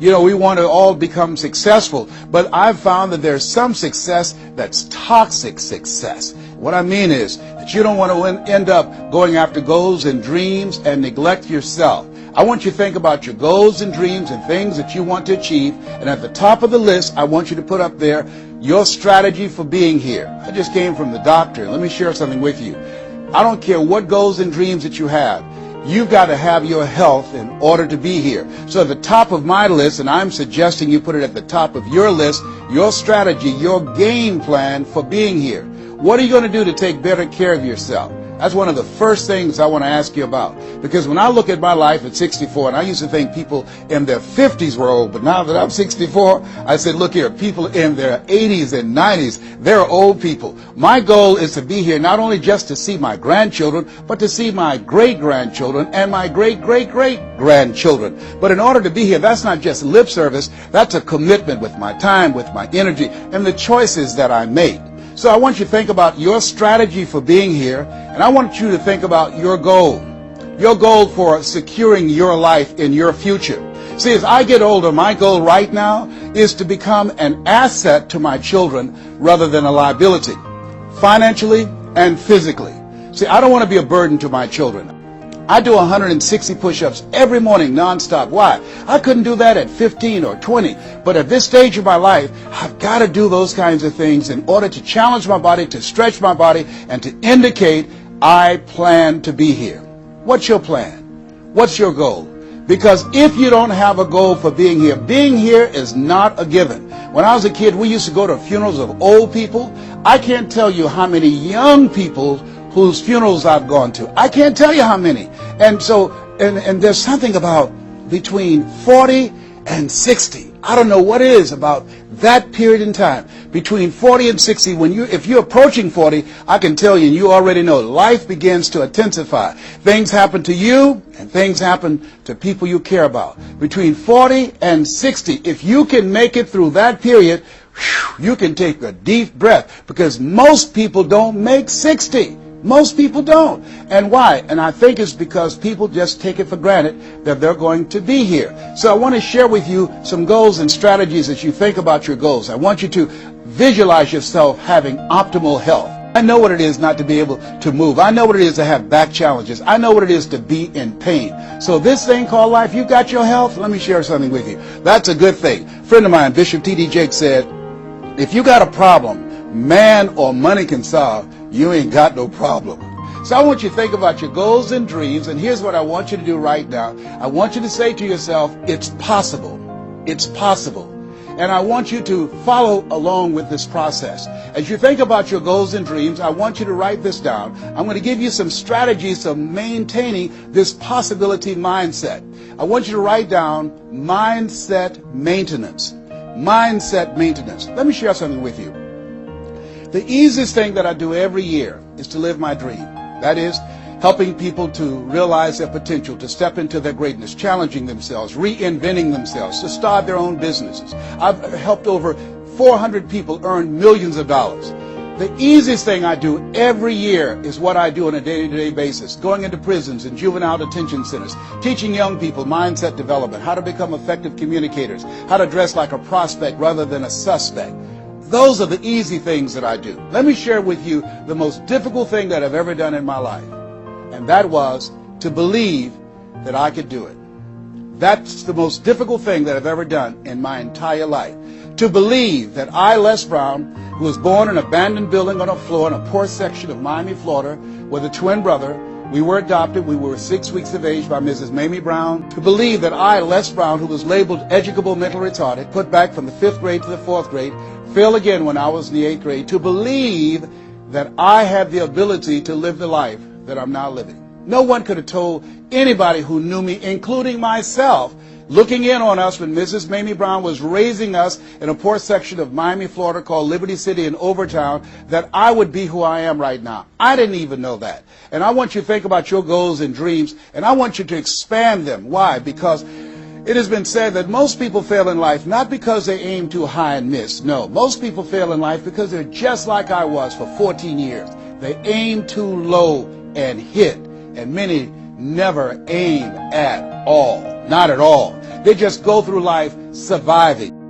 You know, we want to all become successful, but I've found that there's some success that's toxic success. What I mean is that you don't want to end up going after goals and dreams and neglect yourself. I want you to think about your goals and dreams and things that you want to achieve, and at the top of the list, I want you to put up there your strategy for being here. I just came from the doctor. Let me share something with you. I don't care what goals and dreams that you have. You've got to have your health in order to be here. So at the top of my list, and I'm suggesting you put it at the top of your list, your strategy, your game plan for being here. What are you going to do to take better care of yourself? That's one of the first things I want to ask you about. Because when I look at my life at 64, and I used to think people in their 50s were old, but now that I'm 64, I said, look here, people in their 80s and 90s, they're old people. My goal is to be here not only just to see my grandchildren, but to see my great-grandchildren and my great-great-great-grandchildren. But in order to be here, that's not just lip service, that's a commitment with my time, with my energy, and the choices that I make. So I want you to think about your strategy for being here, and I want you to think about your goal for securing your life in your future. See, as I get older, my goal right now is to become an asset to my children rather than a liability, financially and physically. See, I don't want to be a burden to my children. I do 160 push-ups every morning nonstop. Why? I couldn't do that at 15 or 20. But at this stage of my life, I've got to do those kinds of things in order to challenge my body, to stretch my body, and to indicate I plan to be here. What's your plan? What's your goal? Because if you don't have a goal for being here is not a given. When I was a kid, we used to go to funerals of old people. I can't tell you how many young people whose funerals I've gone to. I can't tell you how many. And so, and there's something about between 40 and 60. I don't know what it is about that period in time. Between 40 and 60, if you're approaching 40, I can tell you, and you already know, life begins to intensify. Things happen to you, and things happen to people you care about. Between 40 and 60, if you can make it through that period, you can take a deep breath, because most people don't make 60. Most people don't. And why? And I think it's because people just take it for granted that they're going to be here. So I want to share with you some goals and strategies as you think about your goals. I want you to visualize yourself having optimal health. I know what it is not to be able to move. I know what it is to have back challenges. I know what it is to be in pain. So this thing called life, you got your health? Let me share something with you. That's a good thing. A friend of mine, Bishop T.D. Jakes, said, if you got a problem man or money can solve, you ain't got no problem. So I want you to think about your goals and dreams, and here's what I want you to do right now. I want you to say to yourself, it's possible. It's possible. And I want you to follow along with this process. As you think about your goals and dreams, I want you to write this down. I'm going to give you some strategies of maintaining this possibility mindset. I want you to write down mindset maintenance. Mindset maintenance. Let me share something with you. The easiest thing that I do every year is to live my dream. That is, helping people to realize their potential, to step into their greatness, challenging themselves, reinventing themselves, to start their own businesses. I've helped over 400 people earn millions of dollars. The easiest thing I do every year is what I do on a day-to-day basis, going into prisons and juvenile detention centers, teaching young people mindset development, how to become effective communicators, how to dress like a prospect rather than a suspect. Those are the easy things that I do. Let me share with you the most difficult thing that I've ever done in my life, and that was to believe that I could do it. That's the most difficult thing that I've ever done in my entire life. To believe that I, Les Brown, who was born in an abandoned building on a floor in a poor section of Miami, Florida, with a twin brother. We were adopted. We were 6 weeks of age by Mrs. Mamie Brown. To believe that I, Les Brown, who was labeled educable mental retarded, put back from the 5th grade to the 4th grade, failed again when I was in the 8th grade, to believe that I had the ability to live the life that I'm now living. No one could have told anybody who knew me, including myself, looking in on us when Mrs. Mamie Brown was raising us in a poor section of Miami, Florida called Liberty City in Overtown, that I would be who I am right now. I didn't even know that. And I want you to think about your goals and dreams, and I want you to expand them. Why? Because it has been said that most people fail in life not because they aim too high and miss. No, most people fail in life because they're just like I was for 14 years. They aim too low and hit, and many never aim at all. Not at all. They just go through life surviving.